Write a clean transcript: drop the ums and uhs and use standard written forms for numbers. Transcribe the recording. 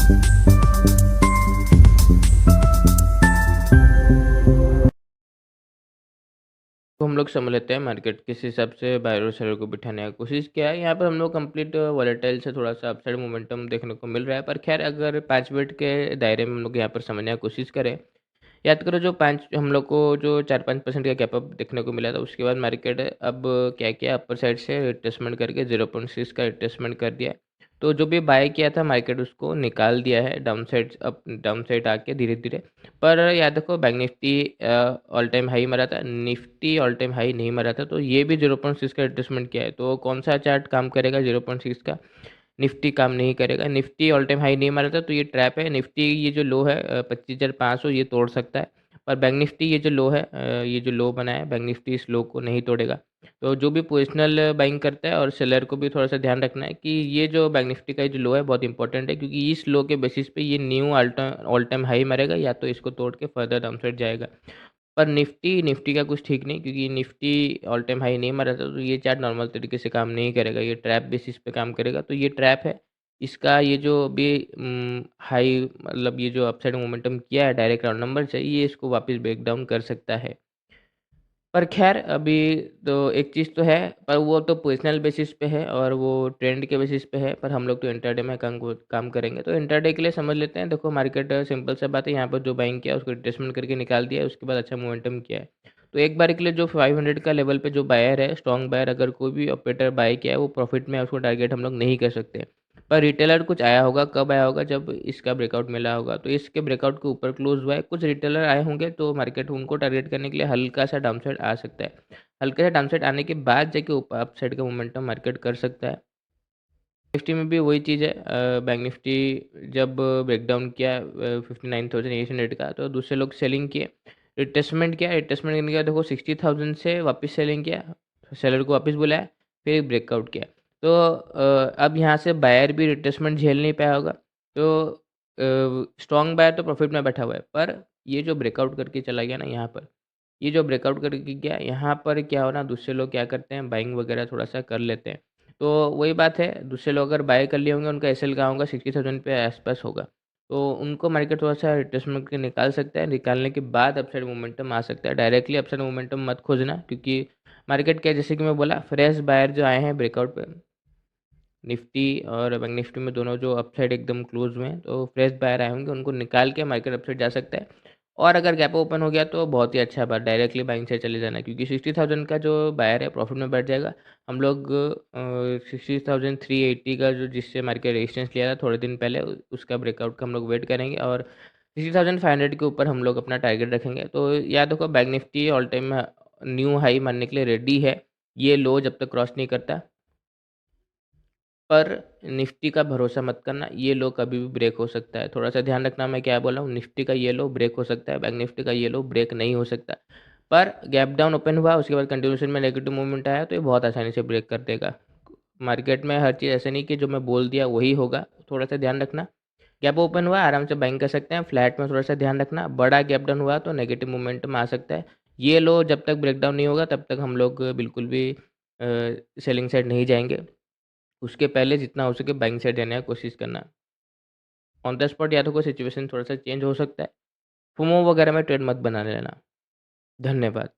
तो हम लोग समझ लेते हैं मार्केट किस हिसाब से बायर और सेलर को बिठाने की कोशिश किया है। यहाँ पर हम लोग कंप्लीट वॉलेटाइल से थोड़ा सा अपसाइड मोमेंटम देखने को मिल रहा है। पर खैर अगर 5 मिनट के दायरे में हम लोग यहाँ पर समझने की कोशिश करें, याद करो जो 5 हम लोग को जो 4-5% का गैप अप देखने को मिला था, उसके बाद मार्केट अब क्या किया, अपर साइड से रिट्रेसमेंट करके 0.6 का रिट्रेसमेंट कर दिया है। तो जो भी बाय किया था मार्केट उसको निकाल दिया है down side, up down side आके धीरे-धीरे। पर याद रखो bank Nifty all time high मारा था, निफ्टी ऑल टाइम हाई नहीं मारा था, तो ये भी 0.6 का रिट्रेसमेंट किया है। तो कौन-सा चार्ट काम करेगा 0.6 का? निफ्टी काम नहीं करेगा। निफ्टी ऑल टाइम हाई नहीं मारा था, तो ये ट्रैप है। निफ्टी ये जो लो है 25,500 ये तोड़ सकता है। पर बैंक निफ्टी ये जो लो है, ये जो लो बना है, बैंक निफ्टी इस लो को नहीं तोड़ेगा। तो जो भी पोजिशनल बाइंग करता है और सेलर को भी थोड़ा सा ध्यान रखना है कि ये जो बैंक निफ्टी का जो लो है बहुत इंपॉर्टेंट है, क्योंकि इस लो के बेसिस पे ये न्यू ऑल टाइम हाई मारेगा या तो इसको तोड़ के फर्दर डाउनसाइड जाएगा। पर निफ्टी का कुछ ठीक नहीं, क्योंकि निफ्टी ऑल टाइम हाई नहीं मारा था, तो ये चार्ट नॉर्मल तरीके से काम नहीं करेगा, ये ट्रैप बेसिस पे काम करेगा। तो ये ट्रैप है। इसका ये जो भी हाई मतलब ये जो अपसाइड मोमेंटम किया है डायरेक्ट राउंड नंबर से, ये इसको वापस ब्रेक डाउन कर सकता है। पर ख़ैर अभी तो एक चीज़ तो है, पर वो तो पोज़िशनल बेसिस पे है और वो ट्रेंड के बेसिस पे है, पर हम लोग तो इंट्राडे में काम करेंगे। तो इंट्राडे के लिए समझ लेते हैं। देखो मार्केट सिंपल सा बात है, यहाँ पर जो बाइंग किया उसको रिट्रेसमेंट करके निकाल दिया है, उसके बाद अच्छा मोमेंटम किया है। तो एक बार के लिए जो 500 का लेवल पे जो बायर है, स्ट्रॉन्ग बायर, अगर कोई भी ऑपरेटर बाय किया है वो प्रॉफिट में है, उसको टारगेट हम लोग नहीं कर सकते। पर रिटेलर कुछ आया होगा, कब आया होगा? जब इसका ब्रेकआउट मिला होगा। तो इसके ब्रेकआउट के ऊपर क्लोज हुआ है, कुछ रिटेलर आए होंगे, तो मार्केट उनको टारगेट करने के लिए हल्का सा डाउनसाइड आ सकता है। हल्का सा डाउनसाइड आने के बाद जाके ऊपर अपसाइड का मोमेंटम मार्केट कर सकता है। निफ्टी में भी वही चीज़ है। बैंक निफ्टी जब ब्रेकडाउन किया 59,800 का, तो दूसरे लोग सेलिंग किए, रिट्रेसमेंट किया। रिट्रेसमेंट करने के बाद देखो 60,000 से वापस सेलिंग किया, सेलर को वापस बुलाया, फिर ब्रेकआउट किया। तो अब यहाँ से बायर भी रिट्रेसमेंट झेल नहीं पाया होगा। तो स्ट्रॉन्ग बायर तो प्रॉफिट में बैठा हुआ है, पर ये जो ब्रेकआउट करके चला गया ना यहाँ पर, ये जो ब्रेकआउट करके गया यहाँ पर, क्या हो ना, दूसरे लोग क्या करते हैं, बाइंग वगैरह थोड़ा सा कर लेते हैं। तो वही बात है, दूसरे लोग अगर बाय कर लिए होंगे, उनका एसएल कहाँ होगा, 60,000 पे आसपास होगा। तो उनको मार्केट थोड़ा सा रिट्रेसमेंट करके निकाल सकता है। निकालने के बाद अपसाइड मोमेंटम आ सकता है। डायरेक्टली अपसाइड मोमेंटम मत खोजना, क्योंकि मार्केट क्या, जैसे कि मैं बोला, फ्रेश बायर जो आए हैं ब्रेकआउट पे, निफ्टी और बैंक निफ्टी में दोनों जो अपसाइड एकदम क्लोज हुए हैं, तो फ्रेश बायर आए होंगे, उनको निकाल के मार्केट अपसाइड जा सकता है। और अगर गैप ओपन हो गया तो बहुत ही अच्छा बात, डायरेक्टली बाइंग से चले जाना, क्योंकि 60,000 का जो बायर है प्रॉफिट में बैठ जाएगा। हम लोग 60,380 का जो जिससे मार्केट रेजिस्टेंस लिया था थोड़े दिन पहले, उसका ब्रेकआउट का हम लोग वेट करेंगे, और 60,500 के ऊपर हम लोग अपना टारगेट रखेंगे। तो याद रखो bank Nifty all time new high मारने के लिए रेडी है, ये लो जब तक क्रॉस नहीं करता। पर निफ्टी का भरोसा मत करना, ये लो कभी भी ब्रेक हो सकता है। थोड़ा सा ध्यान रखना मैं क्या बोल रहा हूँ। निफ्टी का ये लो ब्रेक हो सकता है, बैंक निफ्टी का ये लो ब्रेक नहीं हो सकता। पर गैप डाउन ओपन हुआ, उसके बाद कंटिन्यूशन में नेगेटिव मूवमेंट आया, तो ये बहुत आसानी से ब्रेक कर देगा। मार्केट में हर चीज़ ऐसे नहीं कि जो मैं बोल दिया वही होगा, थोड़ा सा ध्यान रखना। गैप ओपन हुआ, आराम से बाइंग कर सकते हैं। फ्लैट में थोड़ा सा ध्यान रखना, बड़ा गैप डाउन हुआ तो नेगेटिव मोमेंटम आ सकता है। ये लो जब तक ब्रेक डाउन नहीं होगा तब तक हम लोग बिल्कुल भी सेलिंग साइड नहीं जाएंगे। उसके पहले जितना हो सके बैंक साइड रहने का कोशिश करना। ऑन द स्पॉट या तो कोई सिचुएशन थोड़ा सा चेंज हो सकता है। फोमो वगैरह में ट्रेड मत बना लेना। धन्यवाद।